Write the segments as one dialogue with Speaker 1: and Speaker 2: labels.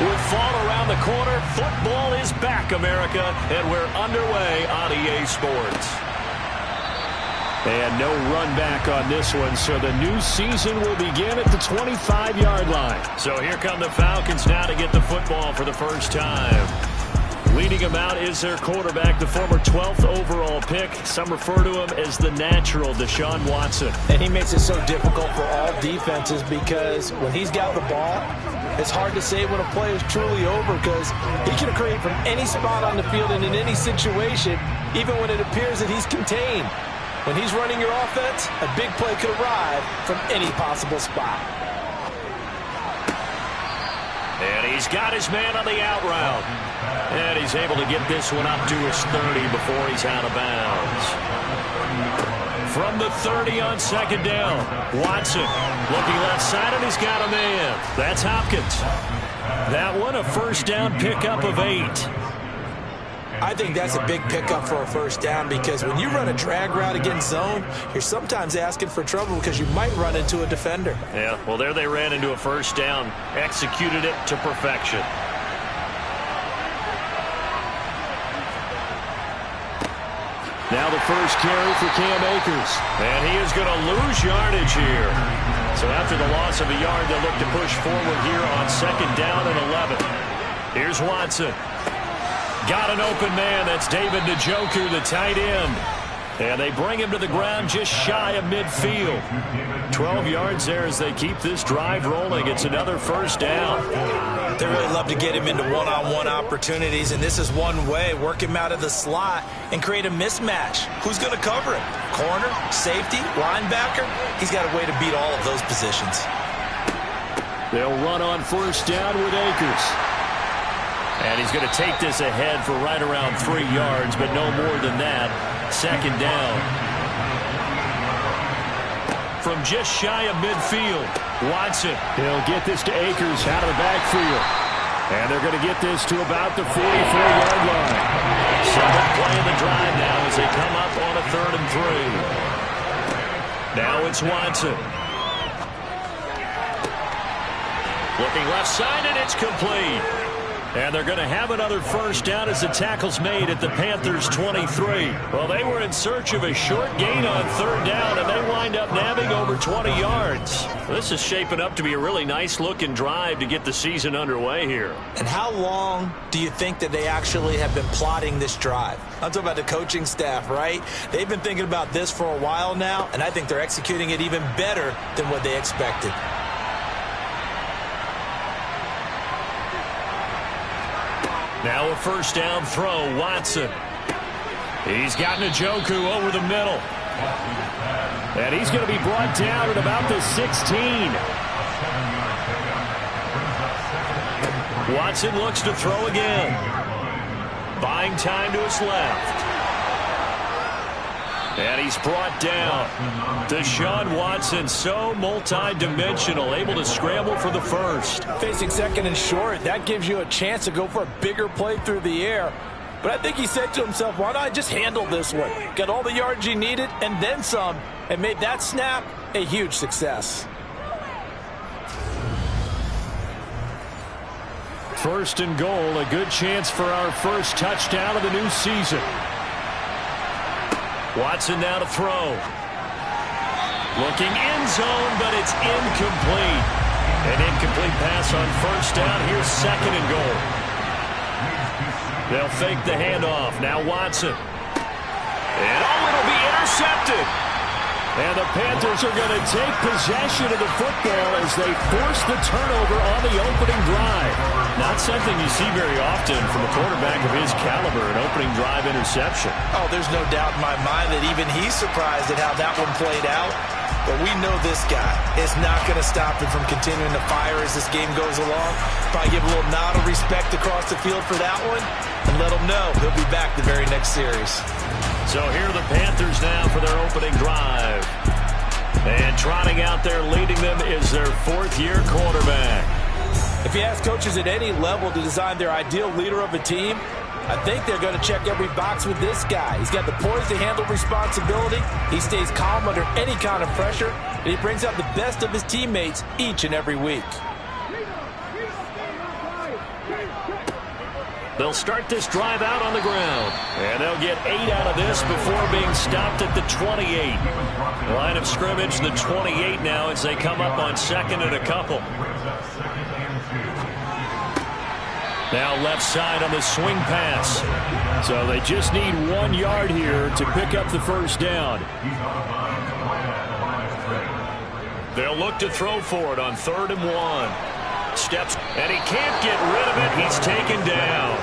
Speaker 1: With fall around the corner, football is back, America, and we're underway on EA Sports. And no run back on this one, so the new season will begin at the 25-yard line. So here come the Falcons now to get the football for the first time. Leading them out is their quarterback, the former 12th overall pick. Some refer to him as the natural, Deshaun Watson.
Speaker 2: And he makes it so difficult for all defenses because when he's got the ball, it's hard to say when a play is truly over because he can create from any spot on the field and in any situation, even when it appears that he's contained. When he's running your offense, a big play could arrive from any possible spot.
Speaker 1: And he's got his man on the out route. And he's able to get this one up to his 30 before he's out of bounds. From the 30 on second down, Watson looking left side, and he's got a man. That's Hopkins. That one, a first down pickup of 8.
Speaker 2: I think that's a big pickup for a first down because when you run a drag route against zone, you're sometimes asking for trouble because you might run into a defender.
Speaker 1: Yeah, well, there they ran into a first down, executed it to perfection. Now the first carry for Cam Akers. And he is going to lose yardage here. So after the loss of a yard, they'll look to push forward here on second down and 11. Here's Watson. Got an open man. That's David Njoku, the tight end. And they bring him to the ground just shy of midfield. 12 yards there as they keep this drive rolling. It's another first down.
Speaker 2: They really love to get him into one-on-one opportunities, and this is one way. Work him out of the slot and create a mismatch. Who's going to cover him? Corner, safety, linebacker? He's got a way to beat all of those positions.
Speaker 1: They'll run on first down with Akers. And he's going to take this ahead for right around 3 yards, but no more than that. Second down. From just shy of midfield, Watson. He'll get this to Akers out of the backfield. And they're going to get this to about the 44-yard line. Seventh play of the drive now as they come up on a 3rd and 3. Now it's Watson. Looking left side, and it's complete. And they're going to have another first down as the tackle's made at the Panthers' 23. Well, they were in search of a short gain on 3rd down, and they wind up nabbing over 20 yards. This is shaping up to be a really nice-looking drive to get the season underway here.
Speaker 2: And how long do you think that they actually have been plotting this drive? I'm talking about the coaching staff, right? They've been thinking about this for a while now, and I think they're executing it even better than what they expected.
Speaker 1: Now a first down throw, Watson. He's got Njoku over the middle. And he's going to be brought down at about the 16. Watson looks to throw again. Buying time to his left. And he's brought down. Deshaun Watson, so multi-dimensional, able to scramble for the first.
Speaker 2: Facing second and short, that gives you a chance to go for a bigger play through the air. But I think he said to himself, why not just handle this one? Got all the yards he needed and then some, and made that snap a huge success.
Speaker 1: First and goal, a good chance for our first touchdown of the new season. Watson now to throw. Looking end zone, but it's incomplete. An incomplete pass on first down. Here's second and goal. They'll fake the handoff. Now Watson. And it'll be intercepted. And the Panthers are going to take possession of the football as they force the turnover on the opening drive. Not something you see very often from a quarterback of his caliber, an opening drive interception.
Speaker 2: Oh, there's no doubt in my mind that even he's surprised at how that one played out. But we know this guy is not going to stop him from continuing to fire as this game goes along. Probably give a little nod of respect across the field for that one and let him know he'll be back the very next series.
Speaker 1: So here are the Panthers now for their opening drive. And trotting out there leading them is their 4th-year quarterback.
Speaker 2: If you ask coaches at any level to design their ideal leader of a team, I think they're going to check every box with this guy. He's got the poise to handle responsibility. He stays calm under any kind of pressure, and he brings out the best of his teammates each and every week.
Speaker 1: They'll start this drive out on the ground. And they'll get 8 out of this before being stopped at the 28. Line of scrimmage, the 28 now as they come up on 2nd and a couple. Now left side on the swing pass. So they just need 1 yard here to pick up the first down. They'll look to throw for it on 3rd and 1. Steps, and he can't get rid of it. He's taken down.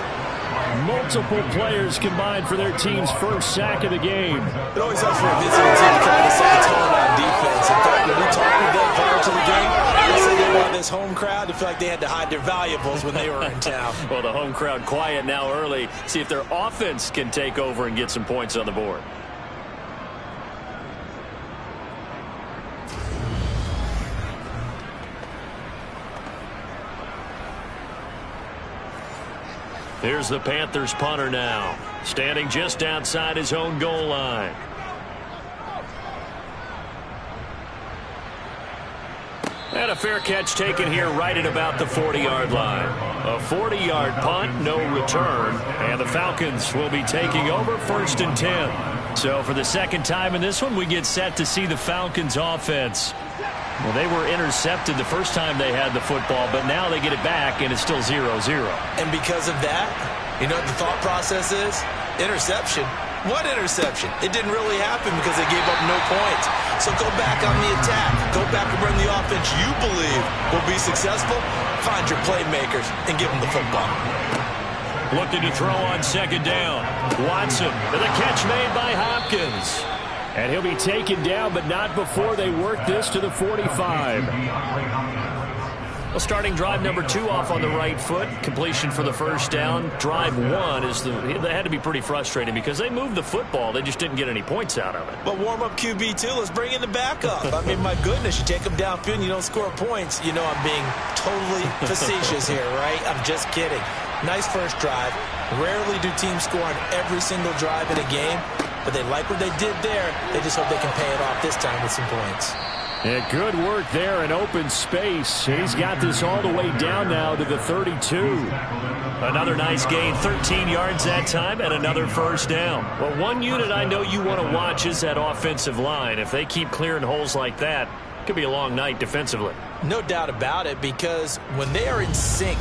Speaker 1: Multiple players combined for their team's first sack of the game.
Speaker 2: It always helps for a visiting team to kind of set the tone on defense. In fact, when we talked with them prior to the game, they said they wanted this home crowd to feel like they had to hide their valuables when they were in town.
Speaker 1: Well, the home crowd quiet now early. See if their offense can take over and get some points on the board. Here's the Panthers punter now, standing just outside his own goal line. And a fair catch taken here right at about the 40-yard line. A 40-yard punt, no return, and the Falcons will be taking over 1st and 10. So for the second time in this one, we get set to see the Falcons offense. Well, they were intercepted the first time they had the football, but now they get it back, and it's still 0-0.
Speaker 2: And because of that, you know what the thought process is? Interception. What interception? It didn't really happen because they gave up no points. So go back on the attack. Go back and run the offense you believe will be successful. Find your playmakers and give them the football.
Speaker 1: Looking to throw on 2nd down. Watson with a catch made by Hopkins. And he'll be taken down, but not before they work this to the 45. Well, starting drive number 2 off on the right foot. Completion for the first down. Drive 1 is they had to be pretty frustrating because they moved the football. They just didn't get any points out of it.
Speaker 2: But warm-up QB2, let's bring in the backup. I mean, my goodness, you take them downfield and you don't score points. You know I'm being totally facetious here, right? I'm just kidding. Nice first drive. Rarely do teams score on every single drive in a game. But they like what they did there. They just hope they can pay it off this time with some points.
Speaker 1: Yeah, good work there in open space. He's got this all the way down now to the 32. Another nice gain, 13 yards that time, and another first down. Well, one unit I know you want to watch is that offensive line. If they keep clearing holes like that, it could be a long night defensively.
Speaker 2: No doubt about it, because when they are in sync,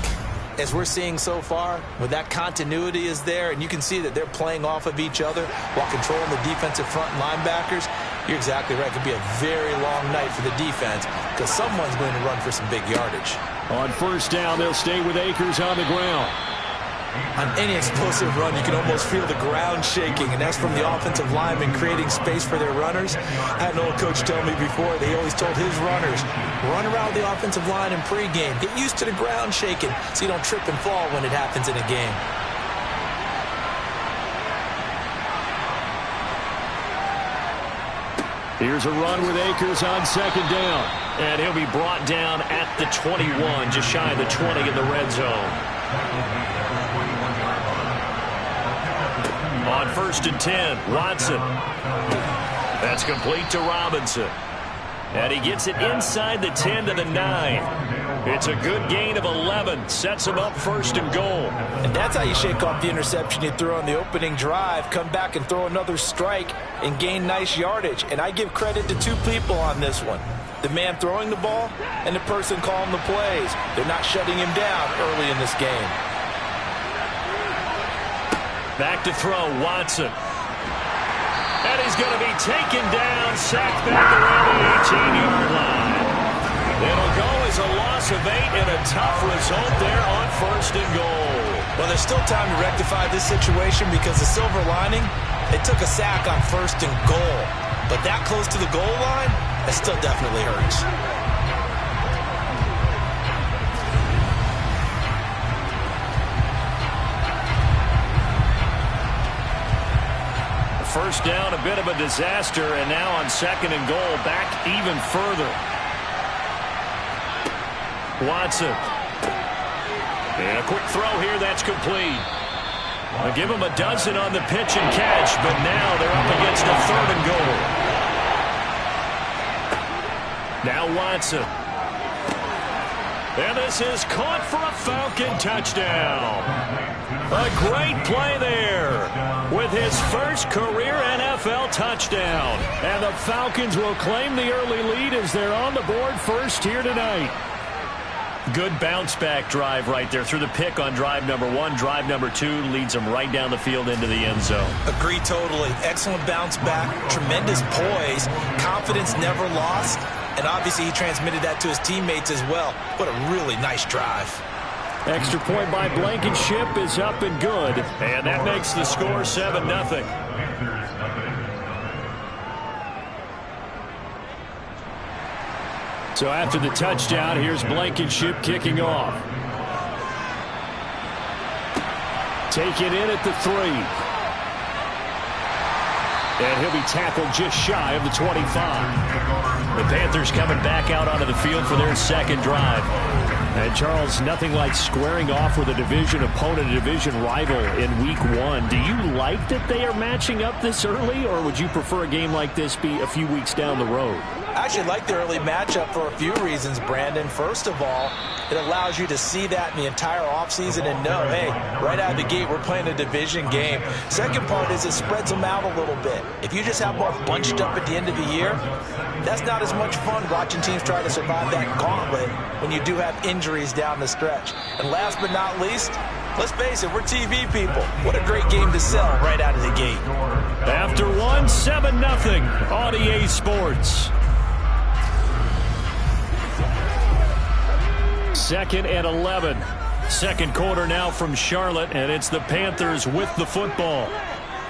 Speaker 2: as we're seeing so far, when that continuity is there and you can see that they're playing off of each other while controlling the defensive front linebackers, you're exactly right. It could be a very long night for the defense because someone's going to run for some big yardage.
Speaker 1: On 1st down, they'll stay with Akers on the ground.
Speaker 2: On any explosive run, you can almost feel the ground shaking, and that's from the offensive linemen creating space for their runners. I had an old coach tell me before, they always told his runners, run around the offensive line in pregame. Get used to the ground shaking so you don't trip and fall when it happens in a game.
Speaker 1: Here's a run with Akers on 2nd down. And he'll be brought down at the 21, just shy of the 20 in the red zone. On 1st and 10, Watson. That's complete to Robinson. And he gets it inside the 10 to the 9. It's a good gain of 11. Sets him up 1st and goal.
Speaker 2: And that's how you shake off the interception you threw on the opening drive. Come back and throw another strike and gain nice yardage. And I give credit to 2 people on this one. The man throwing the ball and the person calling the plays. They're not shutting him down early in this game.
Speaker 1: Back to throw, Watson. And he's going to be taken down, sacked back around the 18-yard line. It'll go as a loss of 8 and a tough result there on 1st and goal.
Speaker 2: Well, there's still time to rectify this situation because the silver lining, they took a sack on 1st and goal. But that close to the goal line, that still definitely hurts.
Speaker 1: First down, a bit of a disaster, and now on 2nd and goal, back even further. Watson. And a quick throw here, that's complete. I'll give him a dozen on the pitch and catch, but now they're up against a 3rd and goal. Now Watson. And this is caught for a Falcon touchdown. A great play there with his first career NFL touchdown. And the Falcons will claim the early lead as they're on the board first here tonight. Good bounce-back drive right there through the pick on drive number 1. Drive number 2 leads them right down the field into the end zone.
Speaker 2: Agree totally. Excellent bounce back, tremendous poise, confidence never lost, and obviously he transmitted that to his teammates as well. What a really nice drive.
Speaker 1: Extra point by Blankenship is up and good, and that makes the score 7-0. So after the touchdown, here's Blankenship kicking off. Taken in at the 3. And he'll be tackled just shy of the 25. The Panthers coming back out onto the field for their second drive. And Charles, nothing like squaring off with a division opponent, a division rival in week 1. Do you like that they are matching up this early, or would you prefer a game like this be a few weeks down the road?
Speaker 2: I actually like the early matchup for a few reasons, Brandon. First of all, it allows you to see that in the entire offseason and know, hey, right out of the gate, we're playing a division game. Second part is it spreads them out a little bit. If you just have them all bunched up at the end of the year, that's not as much fun watching teams try to survive that gauntlet when you do have injuries down the stretch. And last but not least, let's face it, we're TV people. What a great game to sell right out of the gate.
Speaker 1: After 1, 7-0 on EA Sports. 2nd and 11. Second quarter now from Charlotte, and it's the Panthers with the football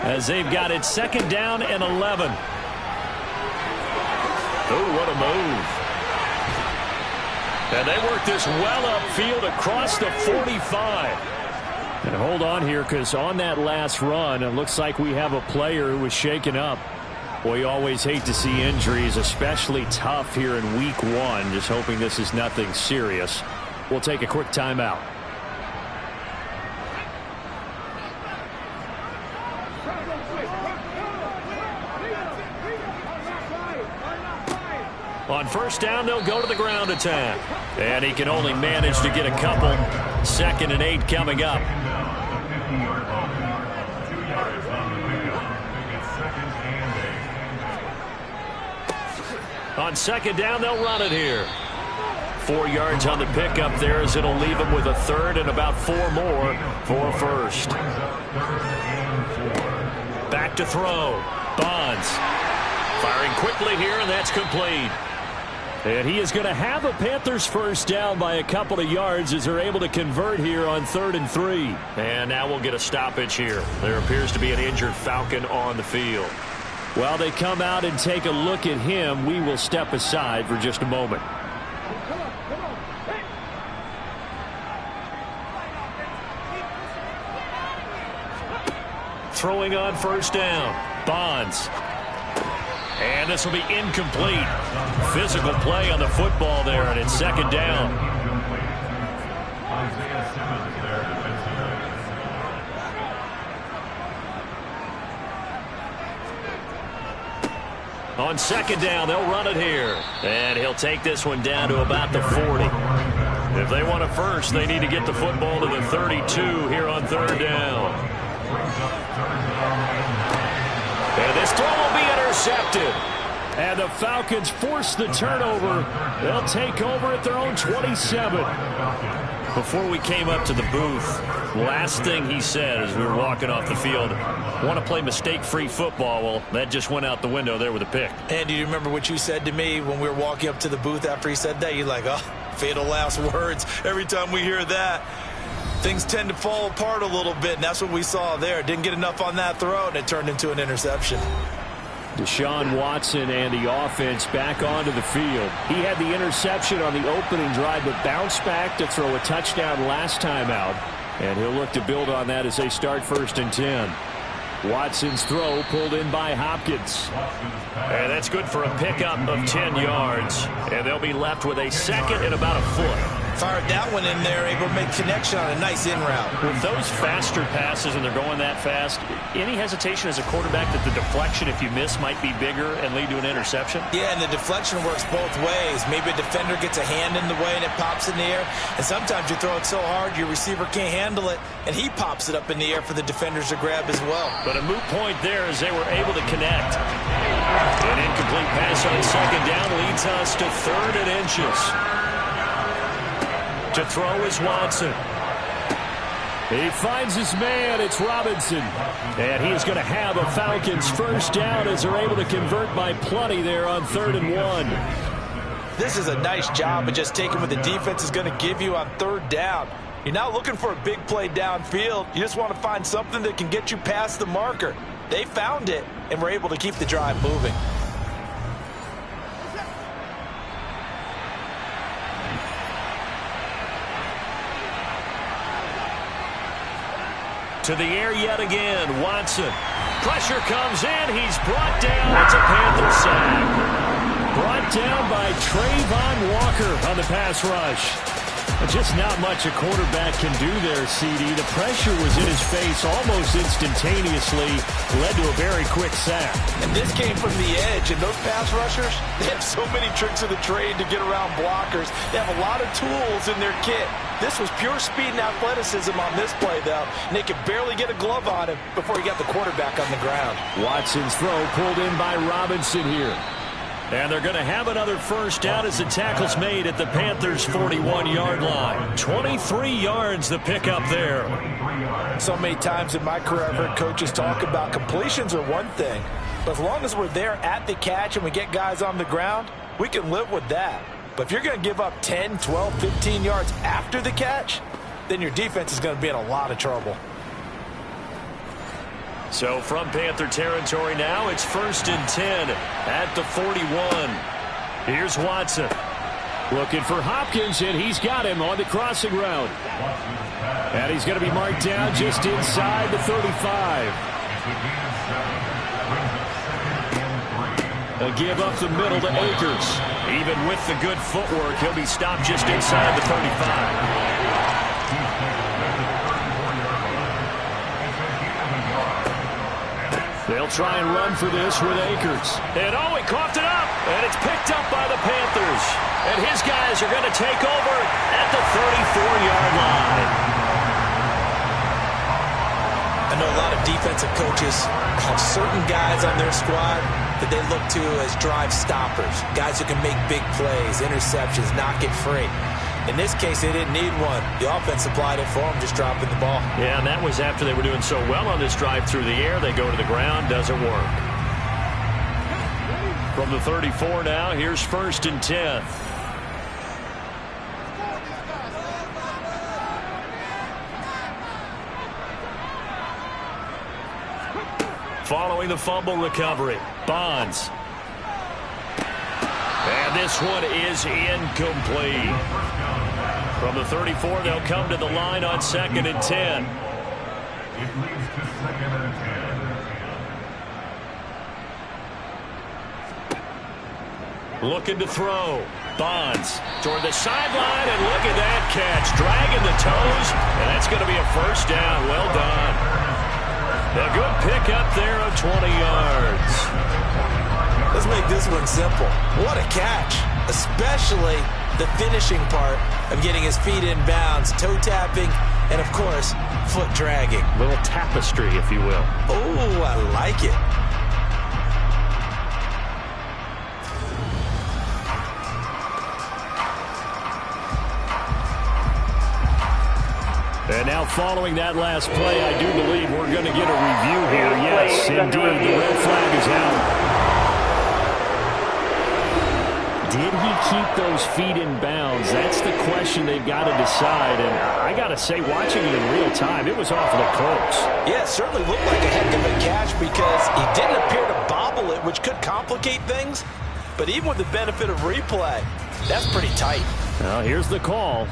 Speaker 1: as they've got it 2nd down and 11. Oh, what a move. And they work this well upfield across the 45. And hold on here, because on that last run, it looks like we have a player who was shaken up. Well, you always hate to see injuries, especially tough here in week 1. Just hoping this is nothing serious. We'll take a quick timeout. On first down, they'll go to the ground attack. And he can only manage to get a couple. 2nd and 8 coming up. On 2nd down, they'll run it here. 4 yards on the pickup there as it'll leave them with a 3rd and about 4 more for a first. Back to throw. Bonds firing quickly here, and that's complete. And he is going to have a Panthers first down by a couple of yards as they're able to convert here on 3rd and 3. And now we'll get a stoppage here. There appears to be an injured Falcon on the field. While they come out and take a look at him, we will step aside for just a moment. Throwing on first down. Bonds. And this will be incomplete. Physical play on the football there, and it's 2nd down. On 2nd down, they'll run it here. And he'll take this one down to about the 40. If they want a first, they need to get the football to the 32 here on 3rd down. And this throw will be intercepted. And the Falcons force the turnover. They'll take over at their own 27. Before we came up to the booth, last thing he said as we were walking off the field, want to play mistake-free football. Well, that just went out the window there with a pick.
Speaker 2: And do you remember what you said to me when we were walking up to the booth after he said that? You're like, oh, fatal last words. Every time we hear that, things tend to fall apart a little bit, and that's what we saw there. Didn't get enough on that throw, and it turned into an interception.
Speaker 1: Deshaun Watson and the offense back onto the field. He had the interception on the opening drive, but bounced back to throw a touchdown last time out. And he'll look to build on that as they start 1st and 10. Watson's throw pulled in by Hopkins. And that's good for a pickup of 10 yards. And they'll be left with a 2nd and about a foot.
Speaker 2: Fired that one in there, able to make connection on a nice in route.
Speaker 1: With those faster passes and they're going that fast, any hesitation as a quarterback that the deflection, if you miss, might be bigger and lead to an interception?
Speaker 2: Yeah, and the deflection works both ways. Maybe a defender gets a hand in the way and it pops in the air. And sometimes you throw it so hard your receiver can't handle it, and he pops it up in the air for the defenders to grab as well.
Speaker 1: But a moot point there as they were able to connect. An incomplete pass on second down leads us to 3rd and inches. To throw is Watson. He finds his man. It's Robinson. And he's going to have a Falcons first down as they're able to convert by plenty there on 3rd and 1.
Speaker 2: This is a nice job of just taking what the defense is going to give you on 3rd down. You're not looking for a big play downfield. You just want to find something that can get you past the marker. They found it and were able to keep the drive moving.
Speaker 1: To the air yet again, Watson. Pressure comes in. He's brought down. It's a Panther sack. Brought down by Trayvon Walker on the pass rush. Just not much a quarterback can do there, CD. The pressure was in his face almost instantaneously. Led to a very quick sack.
Speaker 2: And this came from the edge, and those pass rushers, they have so many tricks of the trade to get around blockers. They have a lot of tools in their kit. This was pure speed and athleticism on this play, though, and they could barely get a glove on him before he got the quarterback on the ground.
Speaker 1: Watson's throw pulled in by Robinson here. And they're going to have another first down as the tackle's made at the Panthers' 41-yard line. 23 yards the pickup there.
Speaker 2: So many times in my career I've heard coaches talk about completions are one thing, but as long as we're there at the catch and we get guys on the ground, we can live with that. But if you're going to give up 10, 12, 15 yards after the catch, then your defense is going to be in a lot of trouble.
Speaker 1: So from Panther territory now, it's 1st and 10 at the 41. Here's Watson. Looking for Hopkins, and he's got him on the crossing route. And he's going to be marked down just inside the 35. A give up the middle to Akers. Even with the good footwork, he'll be stopped just inside the 35. They'll try and run for this with Akers. And oh, he coughed it up. And it's picked up by the Panthers. And his guys are going to take over at the 34-yard line.
Speaker 2: I know a lot of defensive coaches have certain guys on their squad that they look to as drive stoppers. Guys who can make big plays, interceptions, knock it free. In this case, they didn't need one. The offense supplied it for them, just dropping the ball.
Speaker 1: Yeah, and that was after they were doing so well on this drive through the air. They go to the ground, doesn't work. From the 34 now, here's 1st and 10. Following the fumble recovery, Bonds. And this one is incomplete. From the 34, they'll come to the line on 2nd and 10. Looking to throw. Bonds toward the sideline, and look at that catch. Dragging the toes, and that's going to be a first down. Well done. A good pickup there of 20 yards.
Speaker 2: Let's make this one simple. What a catch, especially the finishing part of getting his feet in bounds, toe tapping, and of course, foot dragging.
Speaker 1: A little tapestry, if you will.
Speaker 2: Oh, I like it.
Speaker 1: And now following that last play, I do believe we're going to get a review here. Yes, indeed, the red flag is out. Did he keep those feet in bounds? That's the question they've got to decide. And I got to say, watching it in real time, it was awfully close.
Speaker 2: Yeah, it certainly looked like a heck of a catch because he didn't appear to bobble it, which could complicate things. But even with the benefit of replay, that's pretty tight.
Speaker 1: Well, here's the call.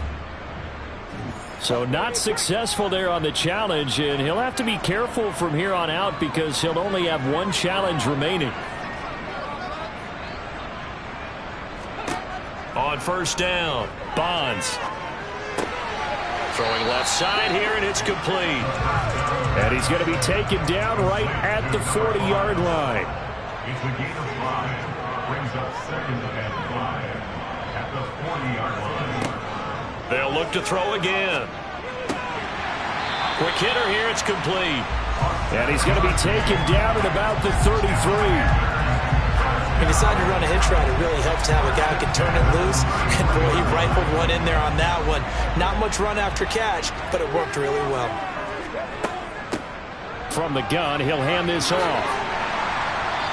Speaker 1: So not successful there on the challenge, and he'll have to be careful from here on out because he'll only have one challenge remaining. On 1st down, Bonds. Throwing left side here, and it's complete. And he's going to be taken down right at the 40-yard line.
Speaker 3: It's a gain of 5. Brings up 2nd and 5 at the 40-yard line.
Speaker 1: They'll look to throw again. Quick hitter here, it's complete. And he's going to be taken down at about the 33.
Speaker 2: He decided to run a hitch route. It really helps to have a guy who can turn it loose. And boy, he rifled one in there on that one. Not much run after catch, but it worked really well.
Speaker 1: From the gun, he'll hand this off.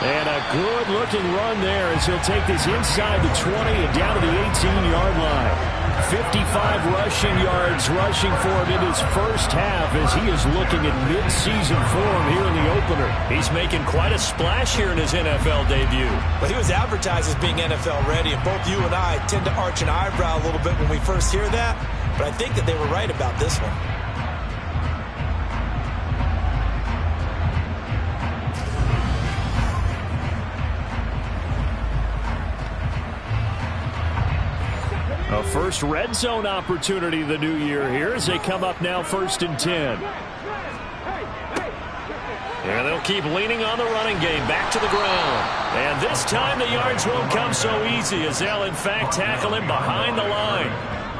Speaker 1: And a good-looking run there as he'll take this inside the 20 and down to the 18-yard line. 55 rushing yards rushing for him in his first half as he is looking at mid-season form here in the opener. He's making quite a splash here in his NFL debut.
Speaker 2: Well, he was advertised as being NFL ready, and both you and I tend to arch an eyebrow a little bit when we first hear that, but I think that they were right about this one.
Speaker 1: A first red zone opportunity the new year here as they come up now 1st and 10. And they'll keep leaning on the running game back to the ground. And this time the yards won't come so easy as they'll in fact tackle him behind the line.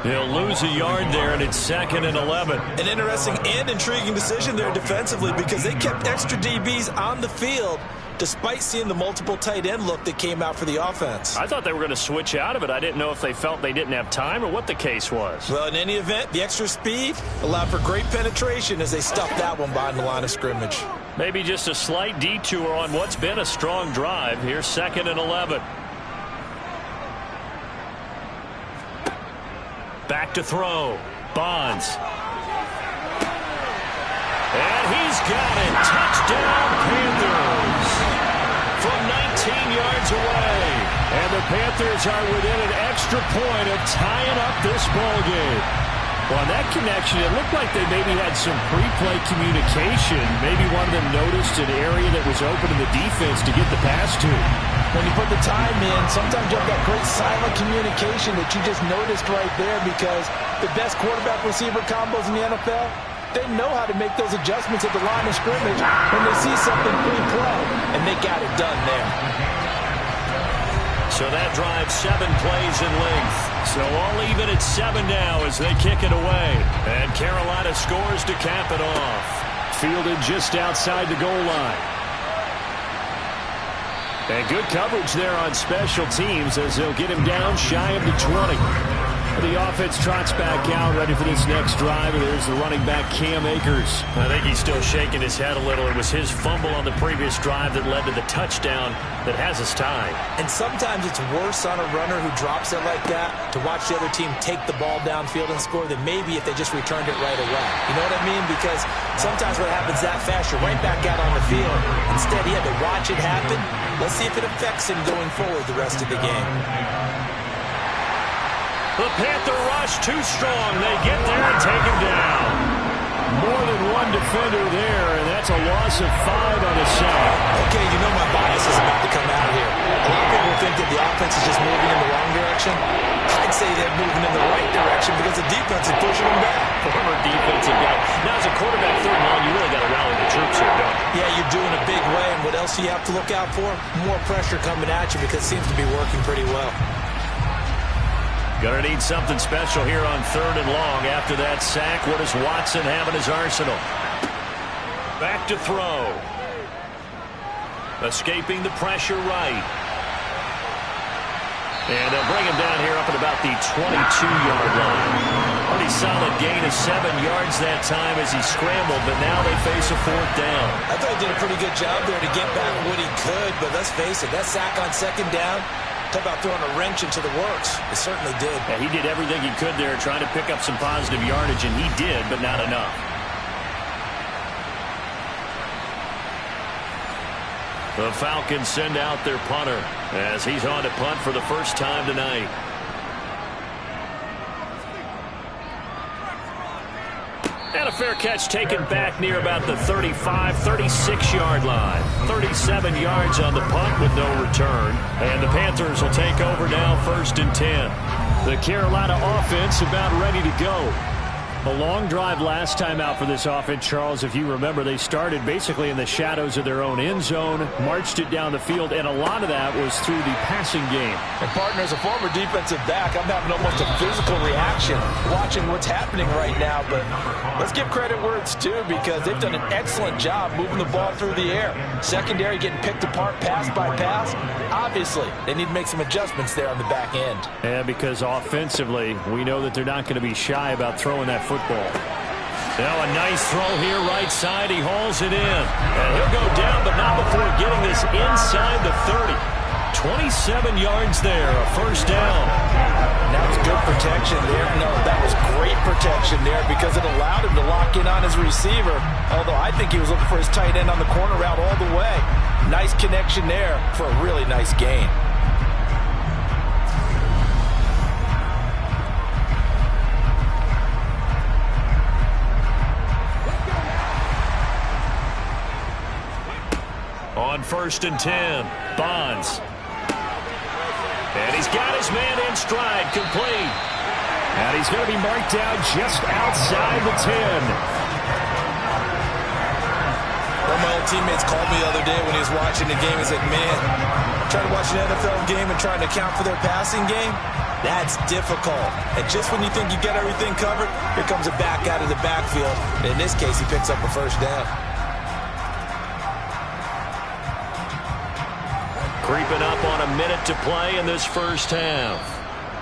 Speaker 1: He'll lose a yard there, and it's 2nd and 11.
Speaker 2: An interesting and intriguing decision there defensively because they kept extra DBs on the field despite seeing the multiple tight end look that came out for the offense.
Speaker 1: I thought they were going to switch out of it. I didn't know if they felt they didn't have time or what the case was.
Speaker 2: Well, in any event, the extra speed allowed for great penetration as they stuffed that one behind the line of scrimmage.
Speaker 1: Maybe just a slight detour on what's been a strong drive. Here's 2nd and 11. Back to throw. Bonds. And he's got it. Touchdown, Panthers. From 19 yards away. And the Panthers are within an extra point of tying up this ball game. Well, on that connection, it looked like they maybe had some pre-play communication. Maybe one of them noticed an area that was open in the defense to get the pass to.
Speaker 2: When you put the time in, sometimes you have that great silent communication that you just noticed right there because the best quarterback-receiver combos in the NFL, they know how to make those adjustments at the line of scrimmage when they see something pre-play, and they got it done there.
Speaker 1: So that drives 7 plays in length. So all even at 7 now as they kick it away. And Carolina scores to cap it off. Fielded just outside the goal line. And good coverage there on special teams as they'll get him down shy of the 20. The offense trots back out, ready for this next drive, and there's the running back, Cam Akers. I think he's still shaking his head a little. It was his fumble on the previous drive that led to the touchdown that has us tied.
Speaker 2: And sometimes it's worse on a runner who drops it like that to watch the other team take the ball downfield and score than maybe if they just returned it right away. You know what I mean? Because sometimes what happens that fast, you're right back out on the field. Instead, he had to watch it happen. Let's see if it affects him going forward the rest of the game.
Speaker 1: The Panther rush too strong. They get there and take him down. More than one defender there, and that's a loss of 5 on the sack.
Speaker 2: Okay, you know my bias is about to come out here. A lot of people think that the offense is just moving in the wrong direction. I'd say they're moving in the right direction because the defense is pushing them back.
Speaker 1: Former defensive guy. Now, as a quarterback, 3rd and long, you really got to rally the troops here, don't you?
Speaker 2: Yeah, you're doing a big way, and what else do you have to look out for? More pressure coming at you because it seems to be working pretty well.
Speaker 1: Gonna need something special here on 3rd and long. After that sack, what does Watson have in his arsenal? Back to throw. Escaping the pressure right. And they'll bring him down here up at about the 22-yard line. Pretty solid gain of 7 yards that time as he scrambled, but now they face a 4th down.
Speaker 2: I thought he did a pretty good job there to get back what he could, but let's face it, that sack on 2nd down, talk about throwing a wrench into the works. It certainly did.
Speaker 1: Yeah, he did everything he could there trying to pick up some positive yardage, and he did, but not enough. The Falcons send out their punter as he's on to punt for the first time tonight. And a fair catch taken back near about the 35, 36-yard line. 37 yards on the punt with no return. And the Panthers will take over now 1st and 10. The Carolina offense about ready to go. A long drive last time out for this offense, Charles. If you remember, they started basically in the shadows of their own end zone, marched it down the field, and a lot of that was through the passing game.
Speaker 2: And, partner, as a former defensive back, I'm having almost a physical reaction watching what's happening right now. But let's give credit where it's due, because they've done an excellent job moving the ball through the air. Secondary getting picked apart pass by pass. Obviously, they need to make some adjustments there on the back end.
Speaker 1: Yeah, because offensively, we know that they're not going to be shy about throwing that football. Now a nice throw here, right side. He hauls it in. And he'll go down, but not before getting this inside the 30. 27 yards there, a first down.
Speaker 2: That was good protection there. No, that was great protection there, because it allowed him to lock in on his receiver. Although I think he was looking for his tight end on the corner route all the way. Nice connection there for a really nice gain.
Speaker 1: On 1st and 10, Bonds. And he's got his man in stride, complete. And he's going to be marked down just outside the 10.
Speaker 2: One of my old teammates called me the other day when he was watching the game. He's like, man, trying to watch an NFL game and trying to account for their passing game, that's difficult. And just when you think you get everything covered, here comes a back out of the backfield. And in this case, he picks up a first down.
Speaker 1: Creeping up on a minute to play in this first half.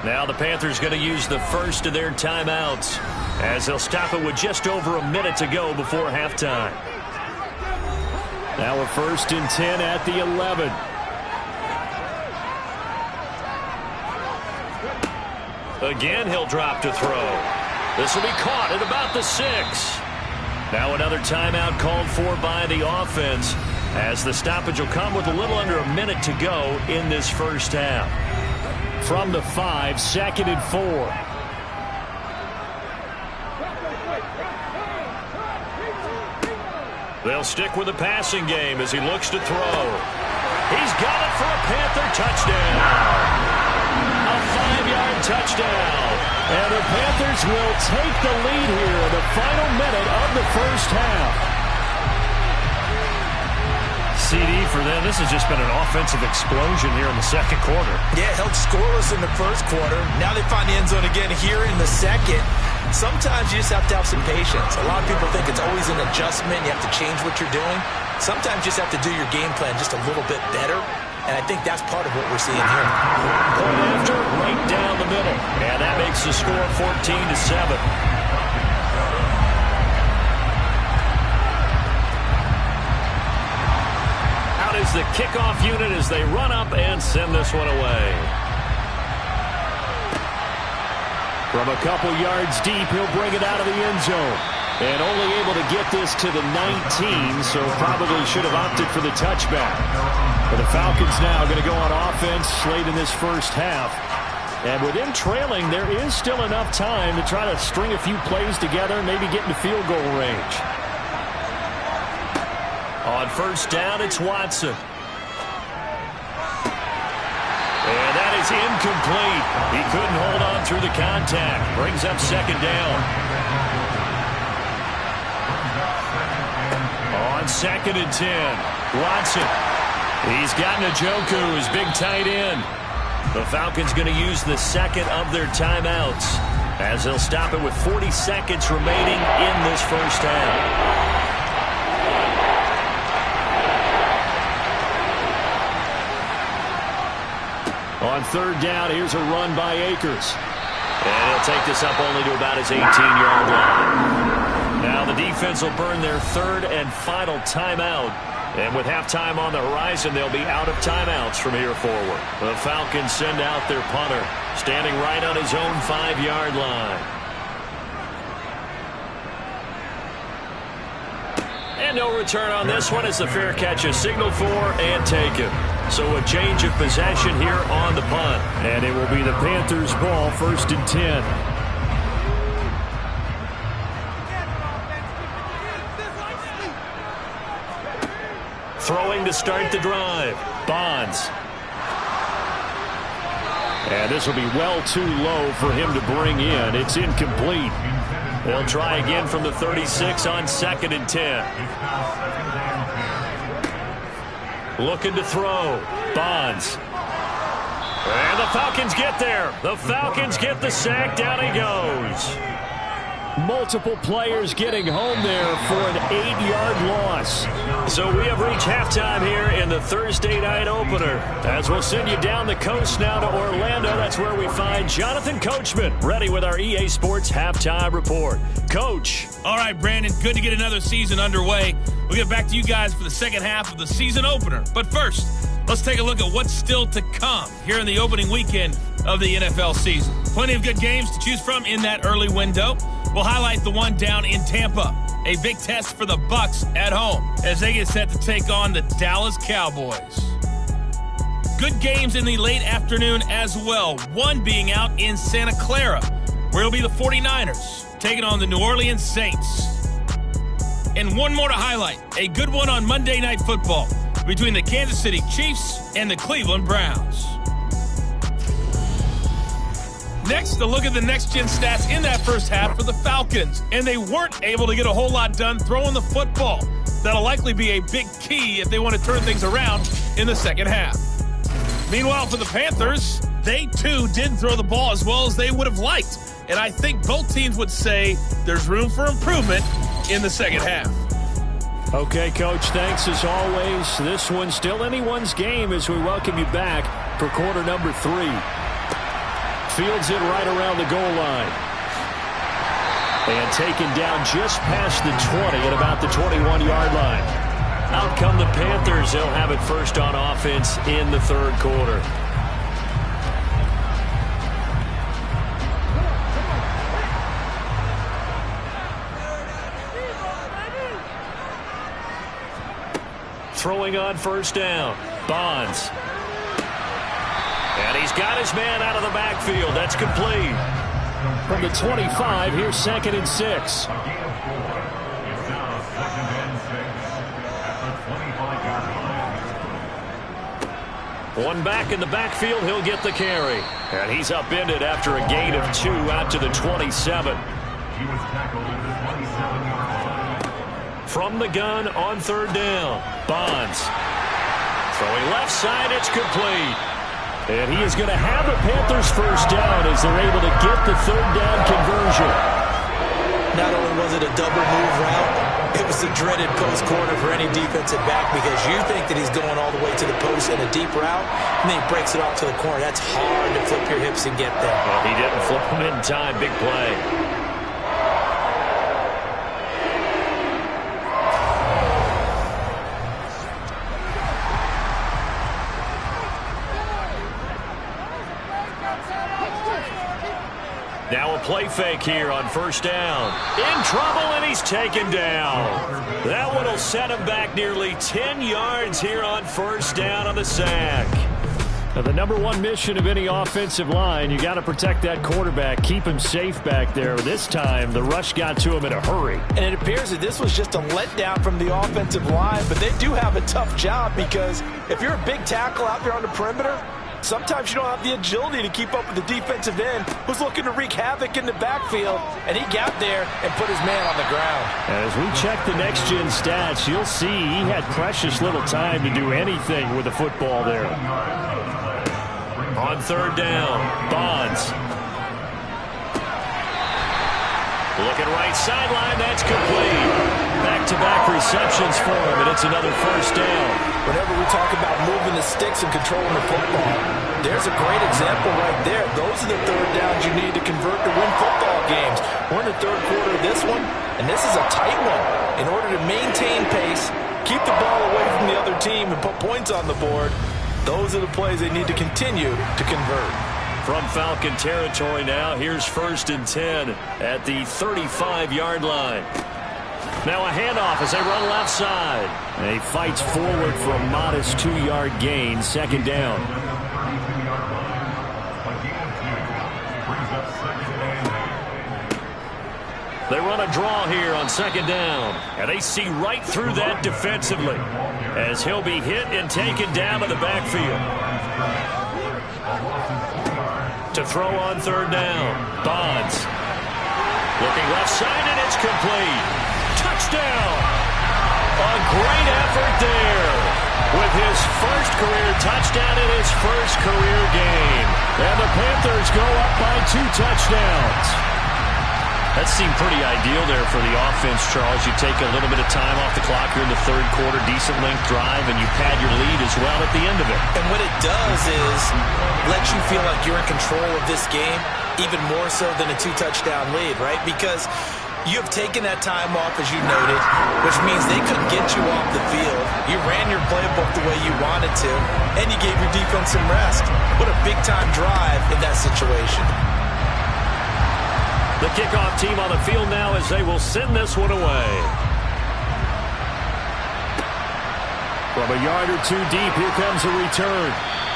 Speaker 1: Now the Panthers going to use the first of their timeouts, as they'll stop it with just over a minute to go before halftime. Now a 1st and 10 at the 11. Again, he'll drop to throw. This will be caught at about the 6. Now another timeout called for by the offense, as the stoppage will come with a little under a minute to go in this first half. From the 5, 2nd and 4. They'll stick with the passing game as he looks to throw. He's got it for a Panther touchdown. A 5-yard touchdown. And the Panthers will take the lead here in the final minute of the first half. CD for them. This has just been an offensive explosion here in the second quarter.
Speaker 2: Yeah, held scoreless in the first quarter. Now they find the end zone again here in the second. Sometimes you just have to have some patience. A lot of people think it's always an adjustment. You have to change what you're doing. Sometimes you just have to do your game plan just a little bit better. And I think that's part of what we're seeing here.
Speaker 1: Point after, right down the middle. And that makes the score 14-7. Is the kickoff unit as they run up and send this one away. From a couple yards deep, he'll bring it out of the end zone. And only able to get this to the 19, so probably should have opted for the touchback. But the Falcons now going to go on offense late in this first half. And with them trailing, there is still enough time to try to string a few plays together and maybe get into field goal range. On 1st down, it's Watson. And that is incomplete. He couldn't hold on through the contact. Brings up 2nd down. On 2nd and 10, Watson. He's got Njoku, his big tight end. The Falcons going to use the second of their timeouts, as they'll stop it with 40 seconds remaining in this first half. On 3rd down, here's a run by Akers. And he'll take this up only to about his 18-yard line. Now the defense will burn their 3rd and final timeout. And with halftime on the horizon, they'll be out of timeouts from here forward. The Falcons send out their punter, standing right on his own 5-yard line. And no return on this one as the fair catch is signaled for and taken. So a change of possession here on the punt. And it will be the Panthers' ball, 1st and 10. Throwing to start the drive. Bonds. And this will be well too low for him to bring in. It's incomplete. They'll try again from the 36 on 2nd and 10. Looking to throw. Bonds. And the Falcons get there. The Falcons get the sack. Down he goes. Multiple players getting home there for an 8-yard loss. So we have reached halftime here in the Thursday night opener. As we'll send you down the coast now to Orlando. That's where we find Jonathan Coachman ready with our EA Sports halftime report. Coach.
Speaker 4: All right, Brandon, good to get another season underway. We'll get back to you guys for the second half of the season opener. But first, let's take a look at what's still to come here in the opening weekend of the NFL season. Plenty of good games to choose from in that early window. We'll highlight the one down in Tampa. A big test for the Bucs at home as they get set to take on the Dallas Cowboys. Good games in the late afternoon as well. One being out in Santa Clara, where it'll be the 49ers taking on the New Orleans Saints. And one more to highlight. A good one on Monday Night Football between the Kansas City Chiefs and the Cleveland Browns. Next, a look at the next-gen stats in that first half for the Falcons. And they weren't able to get a whole lot done throwing the football. That'll likely be a big key if they want to turn things around in the second half. Meanwhile, for the Panthers, they too didn't throw the ball as well as they would have liked. And I think both teams would say there's room for improvement in the second half.
Speaker 1: Okay, Coach, thanks as always. This one's still anyone's game as we welcome you back for quarter number 3. Fields it right around the goal line. And taken down just past the 20 at about the 21-yard line. Out come the Panthers. They'll have it first on offense in the third quarter. Throwing on first down. Bonds. And he's got his man out of the backfield. That's complete. From the 25, here's 2nd and 6.
Speaker 3: It's now 2nd and 6 at the 25-yard line.
Speaker 1: One back in the backfield, he'll get the carry. And he's upended after a gain of 2 out to the 27.
Speaker 3: He was tackled at the 27-yard line.
Speaker 1: From the gun on third down. Bonds. Throwing left side, it's complete. And he is going to have the Panthers first down as they're able to get the third down conversion.
Speaker 2: Not only was it a double move route, it was the dreaded post corner for any defensive back because you think that he's going all the way to the post in a deep route, and then he breaks it off to the corner. That's hard to flip your hips and get there.
Speaker 1: Well, he didn't flip him in time. Big play. Now a play fake here on first down. In trouble, and he's taken down. That one will set him back nearly 10 yards here on first down on the sack. Now, the number one mission of any offensive line, you got to protect that quarterback, keep him safe back there. This time, the rush got to him in a hurry.
Speaker 2: And it appears that this was just a letdown from the offensive line, but they do have a tough job because if you're a big tackle out there on the perimeter, sometimes you don't have the agility to keep up with the defensive end who's looking to wreak havoc in the backfield, and he got there and put his man on the ground.
Speaker 1: As we check the next-gen stats, you'll see he had precious little time to do anything with the football there. On third down, Bonds. Looking right sideline, that's complete. Back-to-back receptions for him, and it's another first down.
Speaker 2: Whenever we talk about moving the sticks and controlling the football, there's a great example right there. Those are the third downs you need to convert to win football games. We're in the third quarter of this one, and this is a tight one. In order to maintain pace, keep the ball away from the other team, and put points on the board, those are the plays they need to continue to convert.
Speaker 1: From Falcon territory now, here's 1st and 10 at the 35-yard line. Now a handoff as they run left side. And he fights forward for a modest 2-yard gain, 2nd down. They run a draw here on 2nd down. And they see right through that defensively as he'll be hit and taken down to the backfield. To throw on third down, Bonds. Looking left side, and it's complete. Touchdown! A great effort there with his first career touchdown in his first career game. And the Panthers go up by 2 touchdowns. That seemed pretty ideal there for the offense, Charles. You take a little bit of time off the clock here in the third quarter, decent length drive, and you pad your lead as well at the end of it.
Speaker 2: And what it does is let you feel like you're in control of this game, even more so than a 2-touchdown lead, right? Because you have taken that time off, as you noted, which means they couldn't get you off the field. You ran your playbook the way you wanted to, and you gave your defense some rest. What a big-time drive in that situation.
Speaker 1: The kickoff team on the field now as they will send this one away. From a yard or 2 deep, here comes a return.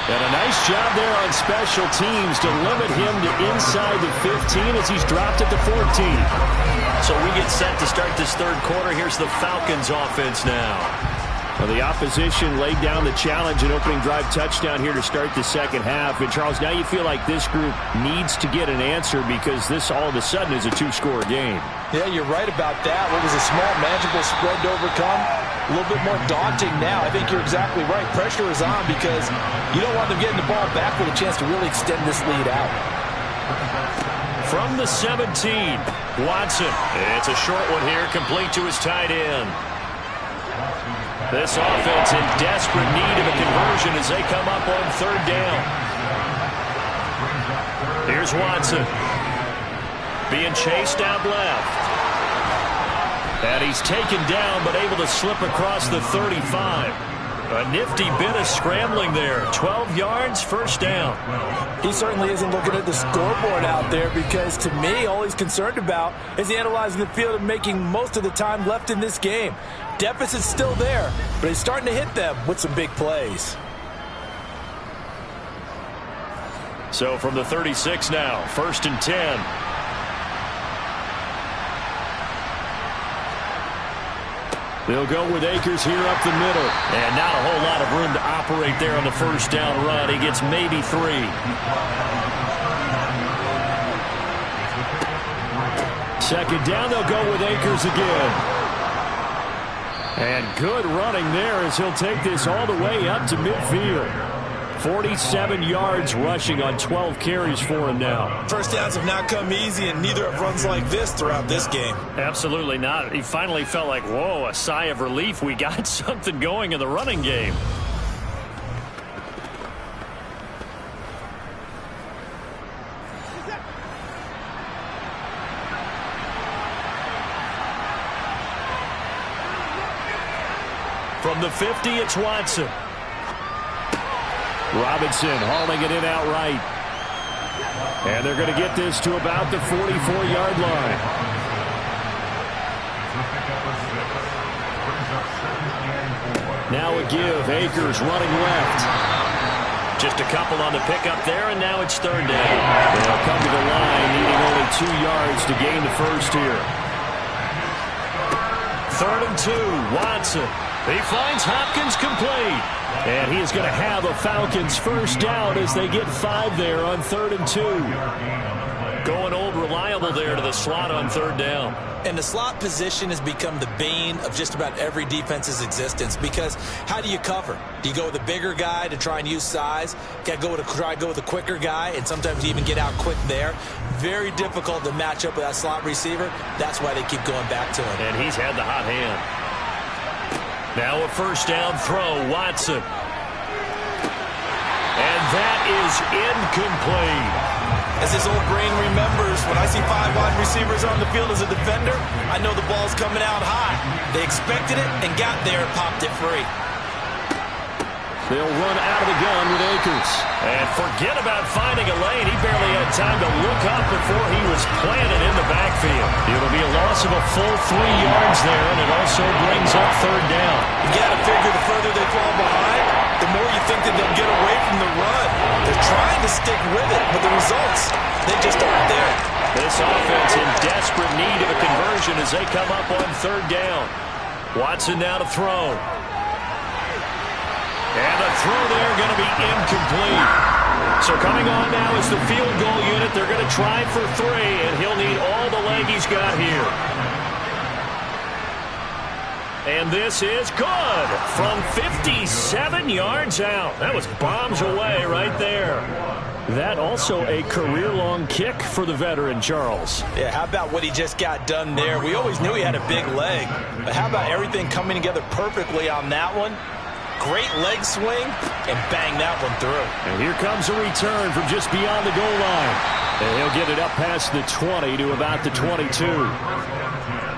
Speaker 1: And a nice job there on special teams to limit him to inside the 15 as he's dropped at the 14. So we get set to start this third quarter. Here's the Falcons offense now. Well, the opposition laid down the challenge and opening drive touchdown here to start the second half. And, Charles, now you feel like this group needs to get an answer because this all of a sudden is a 2-score game.
Speaker 2: Yeah, you're right about that. What was a small, manageable spread to overcome? A little bit more daunting now. I think you're exactly right. Pressure is on because you don't want them getting the ball back with a chance to really extend this lead out.
Speaker 1: From the 17, Watson. It's a short one here, complete to his tight end. This offense in desperate need of a conversion as they come up on third down. Here's Watson. Being chased out left. And he's taken down but able to slip across the 35. A nifty bit of scrambling there. 12 yards, first down.
Speaker 2: He certainly isn't looking at the scoreboard out there because, to me, all he's concerned about is analyzing the field and making most of the time left in this game. Deficit's still there, but he's starting to hit them with some big plays.
Speaker 1: So from the 36 now, 1st and 10. They'll go with Akers here up the middle. And not a whole lot of room to operate there on the first down run. He gets maybe 3. Second down, they'll go with Akers again. And good running there as he'll take this all the way up to midfield. 47 yards rushing on 12 carries for him now.
Speaker 2: First downs have not come easy, and neither have runs like this throughout this game.
Speaker 1: Absolutely not. He finally felt like, whoa, a sigh of relief. We got something going in the running game. From the 50, it's Watson. Robinson hauling it in outright. And they're going to get this to about the 44-yard line. Now a give. Akers running left. Just a couple on the pickup there, and now it's third down. They'll come to the line, needing only 2 yards to gain the first here. 3rd and 2, Watson. He finds Hopkins complete. And he is going to have a Falcons first down as they get 5 there on 3rd and 2. Going old reliable there to the slot on 3rd down.
Speaker 2: And the slot position has become the bane of just about every defense's existence because how do you cover? Do you go with a bigger guy to try and use size? Got to try to go with a quicker guy, and sometimes you even get out quick there. Very difficult to match up with that slot receiver. That's why they keep going back to him.
Speaker 1: And he's had the hot hand. Now a first down throw, Watson. And that is incomplete.
Speaker 2: As his old brain remembers, when I see 5 wide receivers on the field as a defender, I know the ball's coming out high. They expected it and got there and popped it free.
Speaker 1: They'll run out of the gun with Akers. And forget about finding a lane. He barely had time to look up before he was planted in the backfield. It'll be a loss of a full 3 yards there, and it also brings up third down.
Speaker 2: You got to figure the further they fall behind, the more you think that they'll get away from the run. They're trying to stick with it, but the results, they just aren't there.
Speaker 1: This offense in desperate need of a conversion as they come up on third down. Watson now to throw. And the throw there going to be incomplete. So coming on now is the field goal unit. They're going to try for 3, and he'll need all the leg he's got here. And this is good from 57 yards out. That was bombs away right there. That also a career-long kick for the veteran, Charles.
Speaker 2: Yeah, how about what he just got done there? We always knew he had a big leg, but how about everything coming together perfectly on that one? Great leg swing, and bang that one through.
Speaker 1: And here comes a return from just beyond the goal line. And he'll get it up past the 20 to about the 22.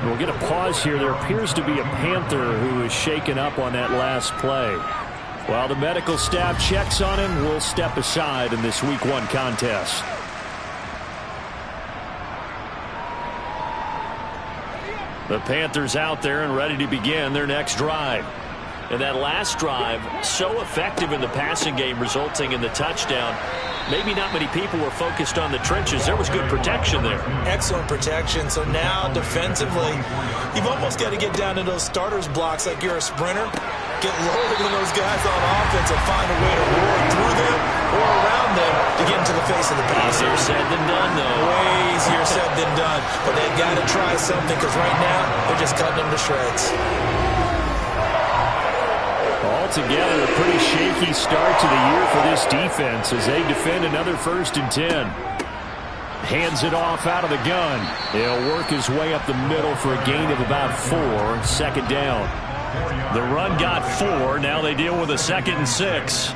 Speaker 1: We'll get a pause here. There appears to be a Panther who is shaken up on that last play. While the medical staff checks on him, we'll step aside in this Week 1 contest. The Panthers out there and ready to begin their next drive. And that last drive, so effective in the passing game, resulting in the touchdown. Maybe not many people were focused on the trenches. There was good protection there.
Speaker 2: Excellent protection. So now defensively, you've almost got to get down to those starters blocks like you're a sprinter. Get lower than those guys on offense and find a way to roar through them or around them to get into the face of the pass.
Speaker 1: Easier said than done, though.
Speaker 2: Way easier said than done. But they've got to try something because right now they're just cutting them to shreds.
Speaker 1: Altogether, a pretty shaky start to the year for this defense as they defend another 1st and 10. Hands it off out of the gun. He'll work his way up the middle for a gain of about 4, 2nd down. The run got 4. Now they deal with a 2nd and 6.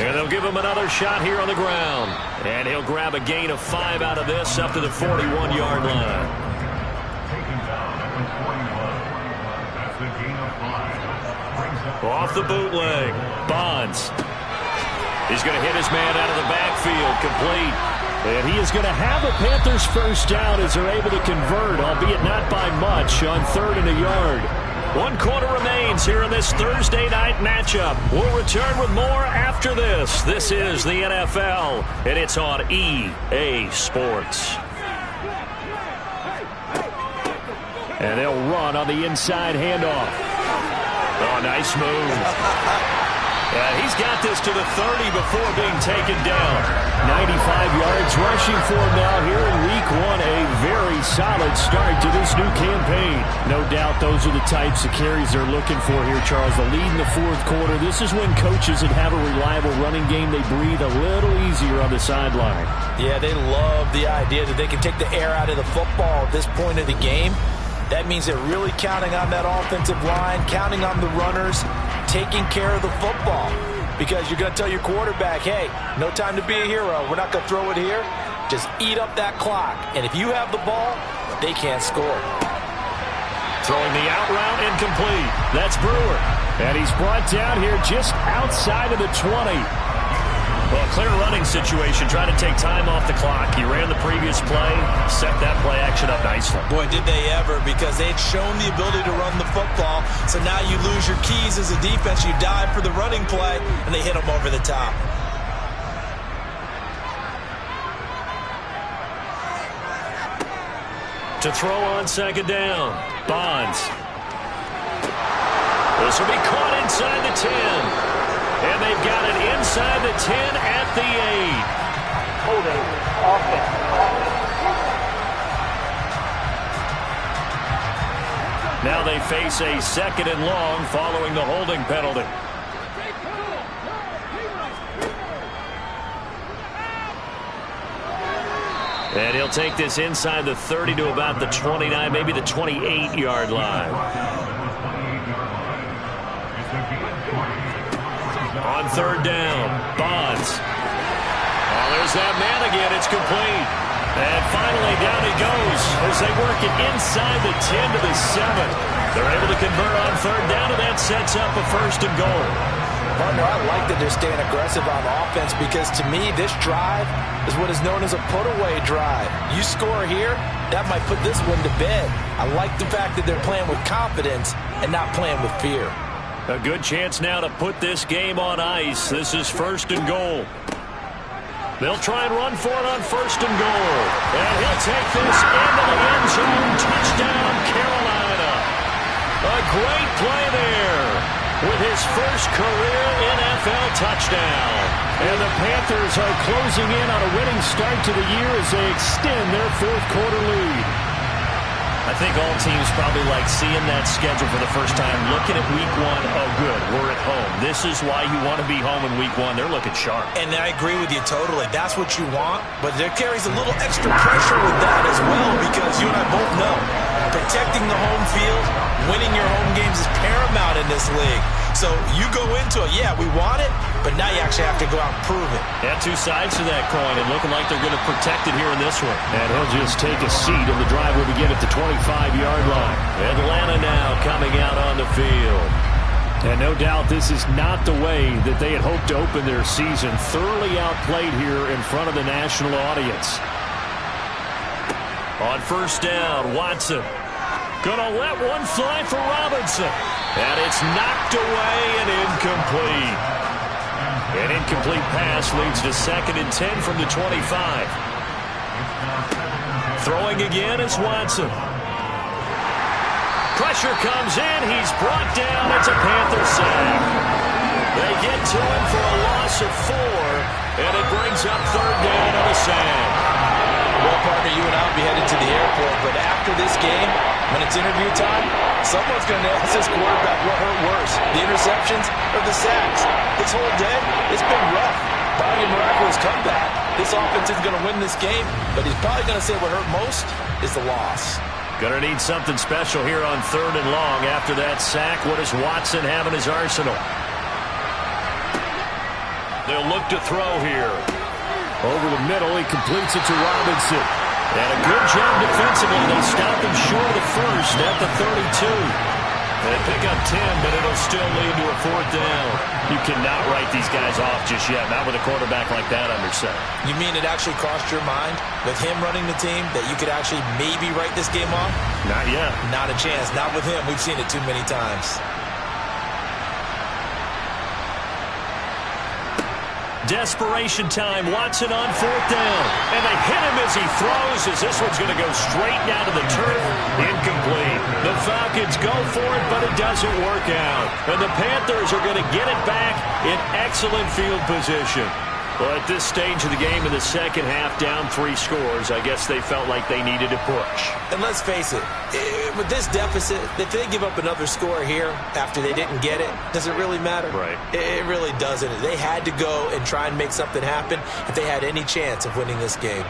Speaker 1: And they'll give him another shot here on the ground. And he'll grab a gain of 5 out of this up to the 41-yard line. Off the bootleg. Bonds. He's going to hit his man out of the backfield. Complete. And he is going to have a Panthers 1st down as they're able to convert, albeit not by much, on 3rd and a yard. 1 quarter remains here in this Thursday night matchup. We'll return with more after this. This is the NFL, and it's on EA Sports. And they'll run on the inside handoff. Oh, nice move. He's got this to the 30 before being taken down. 95 yards rushing for him now here in Week 1. A very solid start to this new campaign. No doubt those are the types of carries they're looking for here, Charles. The lead in the 4th quarter. This is when coaches that have a reliable running game, they breathe a little easier on the sideline.
Speaker 2: Yeah, they love the idea that they can take the air out of the football at this point of the game. That means they're really counting on that offensive line, counting on the runners, taking care of the football. Because you're going to tell your quarterback, hey, no time to be a hero. We're not going to throw it here. Just eat up that clock. And if you have the ball, they can't score.
Speaker 1: Throwing the out route incomplete. That's Brewer. And he's brought down here just outside of the 20. Well, clear running situation, trying to take time off the clock. He ran the previous play, set that play action up nicely.
Speaker 2: Boy, did they ever, because they'd shown the ability to run the football. So now you lose your keys as a defense. You dive for the running play, and they hit them over the top.
Speaker 1: To throw on 2nd down, Bonds. This will be caught inside the 10. And they've got it inside the 10 at the 8.
Speaker 5: Holding offense.
Speaker 1: Now they face a 2nd and long following the holding penalty. And he'll take this inside the 30 to about the 29, maybe the 28-yard line. On 3rd down, Bonds. Oh, there's that man again. It's complete. And finally, down he goes as they work it inside the 10 to the 7. They're able to convert on 3rd down, and that sets up a 1st and goal.
Speaker 2: Partner, I like that they're staying aggressive on offense because, to me, this drive is what is known as a put-away drive. You score here, that might put this one to bed. I like the fact that they're playing with confidence and not playing with fear.
Speaker 1: A good chance now to put this game on ice. This is 1st and goal. They'll try and run for it on 1st and goal. And he'll take this into the end zone. Touchdown, Carolina. A great play there. with his first career NFL touchdown. And the Panthers are closing in on a winning start to the year as they extend their fourth quarter lead.
Speaker 6: I think all teams probably like seeing that schedule for the first time, looking at week one. Oh, good, we're at home. This is why you want to be home in week one. They're looking sharp.
Speaker 2: And I agree with you totally. That's what you want, but there carries a little extra pressure with that as well, because you and I both know protecting the home field, winning your home games is paramount in this league. So you go into it, yeah, we want it, but now you actually have to go out and prove it.
Speaker 1: Yeah, two sides to that coin, and looking like they're going to protect it here in this one. And he'll just take a seat, and the drive will begin at the 25-yard line. Atlanta now coming out on the field. And no doubt this is not the way that they had hoped to open their season. Thoroughly outplayed here in front of the national audience. On first down, Watson. Gonna let one fly for Robinson. And it's knocked away and incomplete. An incomplete pass leads to 2nd and 10 from the 25. Throwing again is Watson. Pressure comes in. He's brought down. It's a Panther sack. They get to him for a loss of 4, and it brings up 3rd down on a sack.
Speaker 2: Well, partner, you and I will be headed to the airport, but after this game, when it's interview time, someone's going to ask this quarterback what hurt worse, the interceptions or the sacks. This whole day, it's been rough. Probably a miraculous comeback. This offense is going to win this game, but he's probably going to say what hurt most is the loss.
Speaker 1: Going to need something special here on 3rd and long. After that sack, what does Watson have in his arsenal? They'll look to throw here. Over the middle, he completes it to Robinson. And a good job defensively. They stop him short of the first at the 32. They pick up 10, but it'll still lead to a 4th down. You cannot write these guys off just yet, not with a quarterback like that under center.
Speaker 2: You mean it actually crossed your mind with him running the team that you could actually maybe write this game off?
Speaker 1: Not yet.
Speaker 2: Not a chance. Not with him. We've seen it too many times.
Speaker 1: Desperation time. Watson on 4th down. And they hit him as he throws, as this one's going to go straight down to the turf. Incomplete. The Falcons go for it, but it doesn't work out. And the Panthers are going to get it back in excellent field position. Well, at this stage of the game in the second half, down 3 scores, I guess they felt like they needed to push.
Speaker 2: And let's face it, with this deficit, if they give up another score here after they didn't get it, does it really matter?
Speaker 1: Right.
Speaker 2: It really doesn't. They had to go and try and make something happen if they had any chance of winning this game.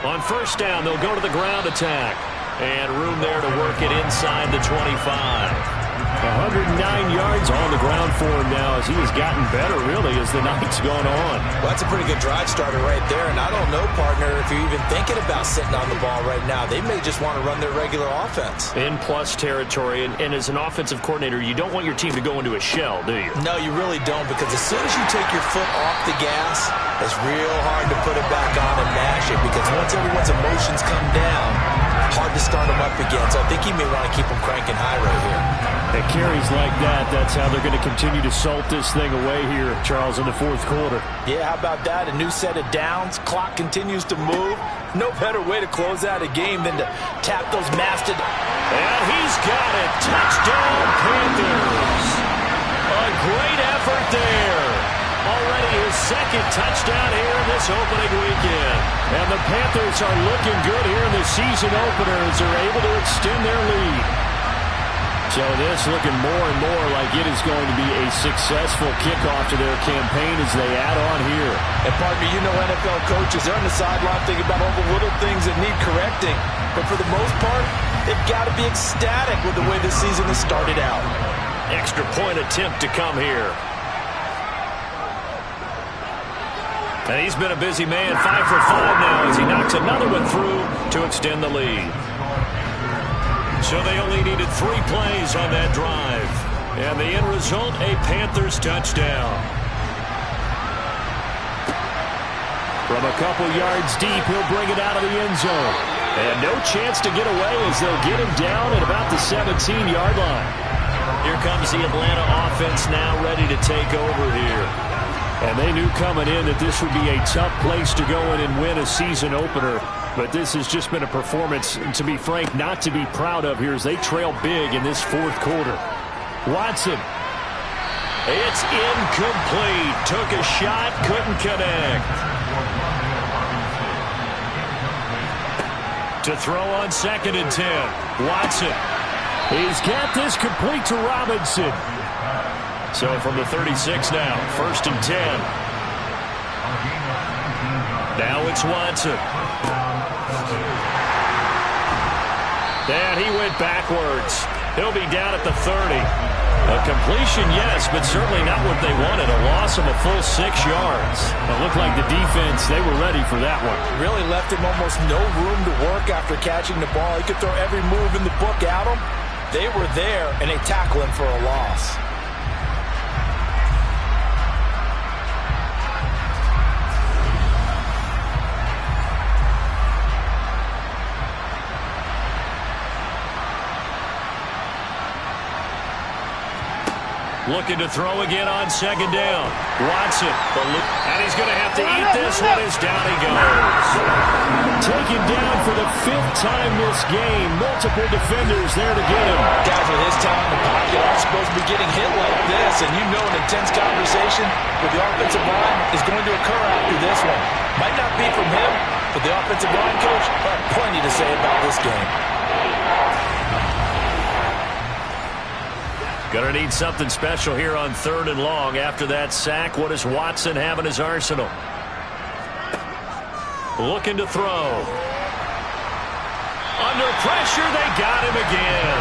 Speaker 1: On first down, they'll go to the ground attack. And room there to work it inside the 25. 109 yards on the ground for him now as he has gotten better, really, as the night's gone on.
Speaker 2: Well, that's a pretty good drive starter right there. And I don't know, partner, if you're even thinking about sitting on the ball right now. They may just want to run their regular offense.
Speaker 1: In plus territory. And as an offensive coordinator, you don't want your team to go into a shell, do you?
Speaker 2: No, you really don't, because as soon as you take your foot off the gas, it's real hard to put it back on and mash it, because once everyone's emotions come down, hard to start them up again. So I think he may want to keep them cranking high right here.
Speaker 1: At carries like that, that's how they're going to continue to salt this thing away here, Charles, in the 4th quarter.
Speaker 2: Yeah, how about that? A new set of downs. Clock continues to move. No better way to close out a game than to tap those mastodons.
Speaker 1: And he's got it. Touchdown, Panthers. A great effort there. Already his 2nd touchdown here in this opening weekend. And the Panthers are looking good here in the season opener as they're able to extend their lead. So this looking more and more like it is going to be a successful kickoff to their campaign as they add on here.
Speaker 2: And partner, you know NFL coaches, they're on the sideline thinking about all the little things that need correcting. But for the most part, they've got to be ecstatic with the way this season has started out.
Speaker 1: Extra point attempt to come here. And he's been a busy man, 5 for 5 now as he knocks another one through to extend the lead. So they only needed 3 plays on that drive. And the end result, a Panthers touchdown. From a couple yards deep, he'll bring it out of the end zone. And no chance to get away as they'll get him down at about the 17-yard line. Here comes the Atlanta offense now ready to take over here. And they knew coming in that this would be a tough place to go in and win a season opener. But this has just been a performance, to be frank, not to be proud of here as they trail big in this 4th quarter. Watson. It's incomplete. Took a shot, couldn't connect. To throw on 2nd and 10. Watson. He's got this complete to Robinson. So from the 36 now, 1st and 10. Now it's Watson. And he went backwards. He'll be down at the 30. A completion, yes, but certainly not what they wanted. A loss of a full 6 yards. It looked like the defense, they were ready for that one.
Speaker 2: Really left him almost no room to work after catching the ball. He could throw every move in the book at him. They were there, and they tackle him for a loss.
Speaker 1: Looking to throw again on 2nd down. Watson. And he's going to have to eat this one as down he goes. Taken down for the 5th time this game. Multiple defenders there to get him.
Speaker 2: Guys with his talent in the pocket aren't supposed to be getting hit like this. And you know an intense conversation with the offensive line is going to occur after this one. Might not be from him, but the offensive line coach will have plenty to say about this game.
Speaker 1: Gonna need something special here on 3rd and long. After that sack, what does Watson have in his arsenal? Looking to throw. Under pressure, they got him again.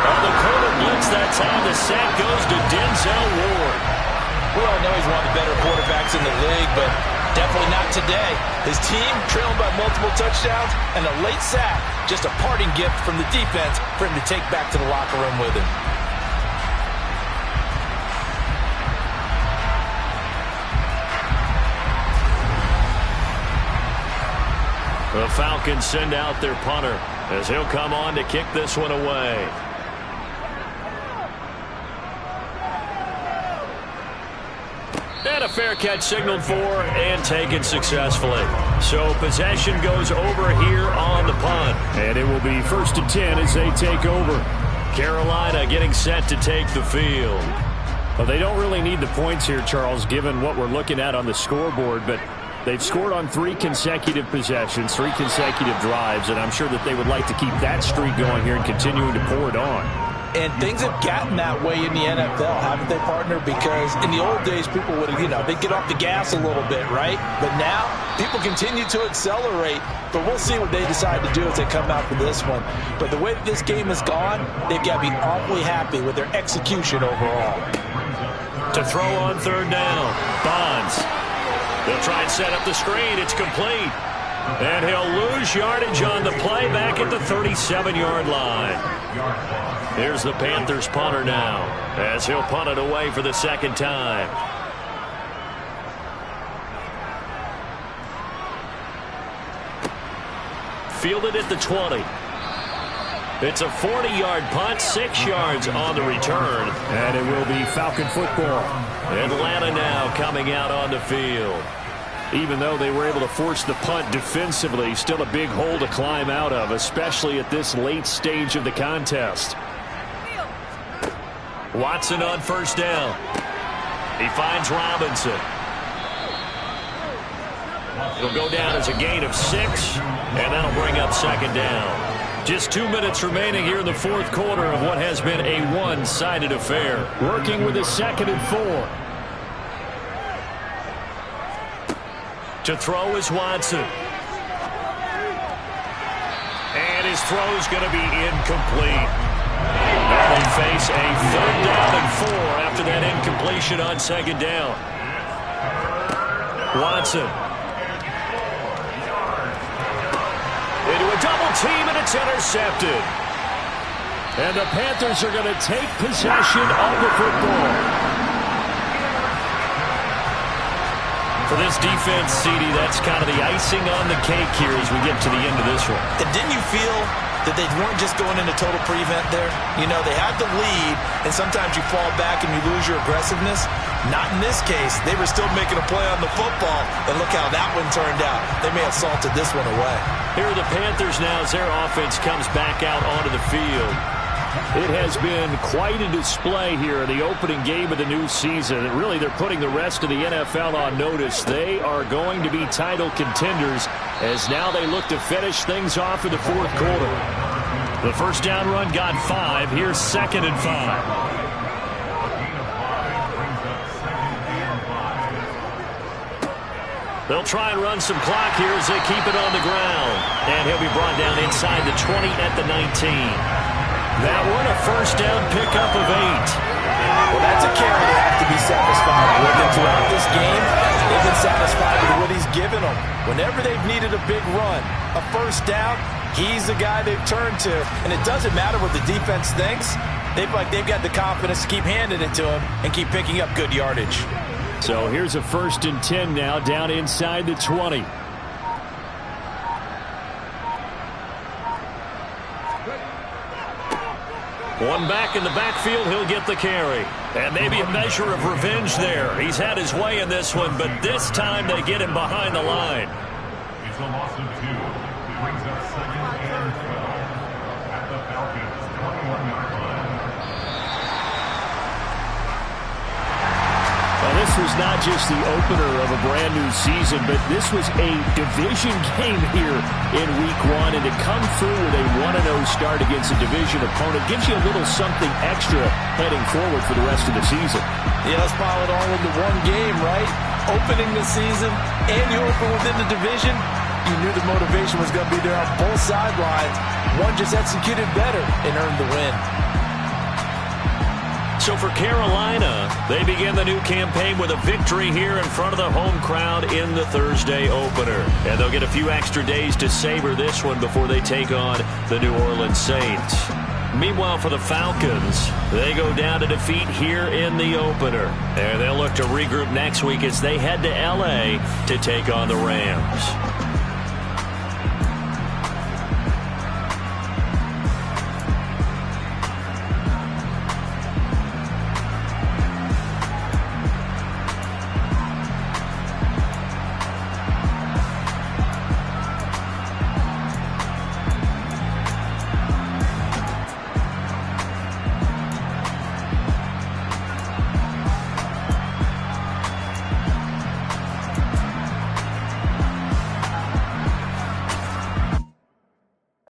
Speaker 1: On the corner blitz that time, the sack goes to Denzel Ward.
Speaker 2: We all know he's one of the better quarterbacks in the league, but definitely not today. His team trailing by multiple touchdowns, and a late sack, just a parting gift from the defense for him to take back to the locker room with him.
Speaker 1: The Falcons send out their punter as he'll come on to kick this one away. And a fair catch signaled for and taken successfully. So possession goes over here on the punt. And it will be 1st and 10 as they take over. Carolina getting set to take the field. Well, they don't really need the points here, Charles, given what we're looking at on the scoreboard, but they've scored on 3 consecutive possessions, 3 consecutive drives, and I'm sure that they would like to keep that streak going here and continuing to pour it on.
Speaker 2: And things have gotten that way in the NFL, haven't they, partner? Because in the old days, people would, they'd get off the gas a little bit, right? But now, people continue to accelerate, but we'll see what they decide to do as they come out for this one. But the way that this game has gone, they've got to be awfully happy with their execution overall.
Speaker 1: To throw on 3rd down, Bonds. They'll try and set up the screen. It's complete. And he'll lose yardage on the play back at the 37-yard line. Here's the Panthers punter now as he'll punt it away for the 2nd time. Fielded at the 20. It's a 40-yard punt, 6 yards on the return. And it will be Falcon football. Atlanta now coming out on the field. Even though they were able to force the punt defensively, still a big hole to climb out of, especially at this late stage of the contest. Watson on 1st down. He finds Robinson. It'll go down as a gain of 6, and that'll bring up 2nd down. Just 2 minutes remaining here in the 4th quarter of what has been a one-sided affair. Working with a 2nd and 4. To throw is Watson. And his throw's going to be incomplete. And they face a 3rd down and 4 after that incompletion on 2nd down. Watson. Into a double team, and it's intercepted. And the Panthers are going to take possession of the football. For this defense, CD, that's kind of the icing on the cake here as we get to the end of this one.
Speaker 2: And didn't you feel that they weren't just going into total prevent there? You know, they had the lead, and sometimes you fall back and you lose your aggressiveness. Not in this case. They were still making a play on the football, and look how that one turned out. They may have salted this one away.
Speaker 1: Here are the Panthers now as their offense comes back out onto the field. It has been quite a display here in the opening game of the new season. And really, they're putting the rest of the NFL on notice. They are going to be title contenders as now they look to finish things off in the fourth quarter. The first down run got 5. Here's 2nd and 5. They'll try and run some clock here as they keep it on the ground. And he'll be brought down inside the 20 at the 19. That one a first down pickup of 8.
Speaker 2: Well, that's a carry they have to be satisfied with. And throughout this game, they've been satisfied with what he's given them. Whenever they've needed a big run, a first down, he's the guy they've turned to. And it doesn't matter what the defense thinks. They've got the confidence to keep handing it to him and keep picking up good yardage.
Speaker 1: So here's a 1st and 10 now down inside the 20. One back in the backfield, he'll get the carry. And maybe a measure of revenge there. He's had his way in this one, but this time they get him behind the line.
Speaker 3: It's a loss of 2. Brings up 2nd and 12 at the Falcons' 21-yard line.
Speaker 1: Well, this was not just the opener of a brand new season, but this was a division game here in week 1. And to come through with a 1-0 start against a division opponent gives you a little something extra heading forward for the rest of the season.
Speaker 2: Yeah, let's pile it all into one game, right? Opening the season and you open within the division. You knew the motivation was going to be there on both sidelines. One just executed better and earned the win.
Speaker 1: So for Carolina, they begin the new campaign with a victory here in front of the home crowd in the Thursday opener. And they'll get a few extra days to savor this one before they take on the New Orleans Saints. Meanwhile, for the Falcons, they go down to defeat here in the opener. And they'll look to regroup next week as they head to L.A. to take on the Rams.